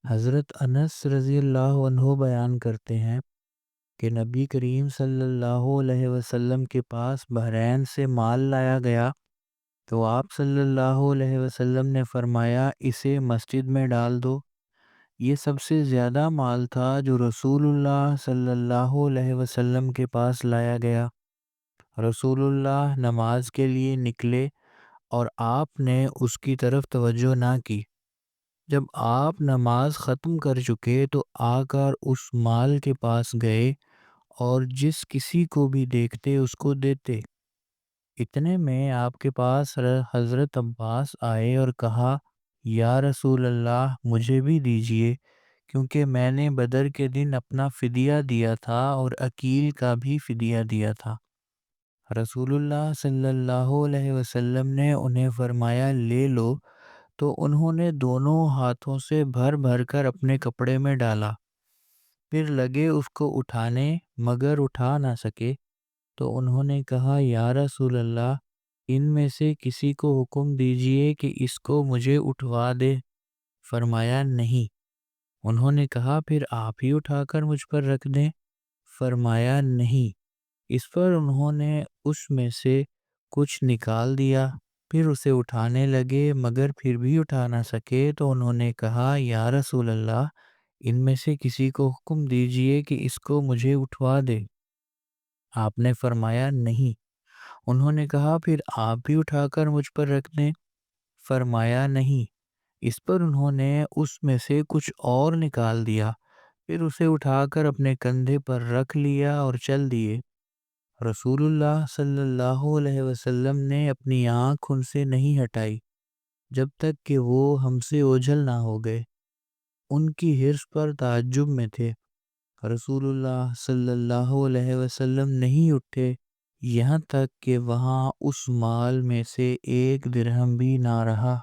حضرت انس رضی اللہ عنہ بیان کرتے ہیں کہ نبی کریم صلی اللہ علیہ وسلم کے پاس بحرین سے مال لایا گیا تو آپ صلی اللہ علیہ وسلم نے فرمایا اسے مسجد میں ڈال دو۔ یہ سب سے زیادہ مال تھا جو رسول اللہ صلی اللہ علیہ وسلم کے پاس لایا گیا۔ رسول اللہ نماز کے لیے نکلے اور آپ نے اس کی طرف توجہ نہ کی۔ جب آپ نماز ختم کر چکے تو آ کر اس مال کے پاس گئے اور جس کسی کو بھی دیکھتے اس کو دیتے۔ اتنے میں آپ کے پاس حضرت عباس آئے اور کہا یا رسول اللہ مجھے بھی دیجئے، کیونکہ میں نے بدر کے دن اپنا فدیہ دیا تھا اور عقیل کا بھی فدیہ دیا تھا۔ رسول اللہ صلی اللہ علیہ وسلم نے انہیں فرمایا لے لو، تو انہوں نے دونوں ہاتھوں سے بھر بھر کر اپنے کپڑے میں ڈالا، پھر لگے اس کو اٹھانے مگر اٹھا نہ سکے، تو انہوں نے کہا یا رسول اللہ ان میں سے کسی کو حکم دیجئے کہ اس کو مجھے اٹھوا دے۔ فرمایا نہیں۔ انہوں نے کہا پھر آپ ہی اٹھا کر مجھ پر رکھ دیں۔ فرمایا نہیں۔ اس پر انہوں نے اس میں سے کچھ نکال دیا، پھر اسے اٹھانے لگے مگر پھر بھی اٹھا نہ سکے، تو انہوں نے کہا یا رسول اللہ ان میں سے کسی کو حکم دیجئے کہ اس کو مجھے اٹھوا دے۔ آپ نے فرمایا نہیں۔ انہوں نے کہا پھر آپ بھی اٹھا کر مجھ پر رکھ دیں۔ فرمایا نہیں۔ اس پر انہوں نے اس میں سے کچھ اور نکال دیا، پھر اسے اٹھا کر اپنے کندھے پر رکھ لیا اور چل دیے۔ رسول اللہ صلی اللہ علیہ وسلم نے اپنی آنکھ ان سے نہیں ہٹائی جب تک کہ وہ ہم سے اوجھل نہ ہو گئے۔ ان کی حرص پر تعجب میں تھے۔ رسول اللہ صلی اللہ علیہ وسلم نہیں اٹھے یہاں تک کہ وہاں اس مال میں سے ایک درہم بھی نہ رہا۔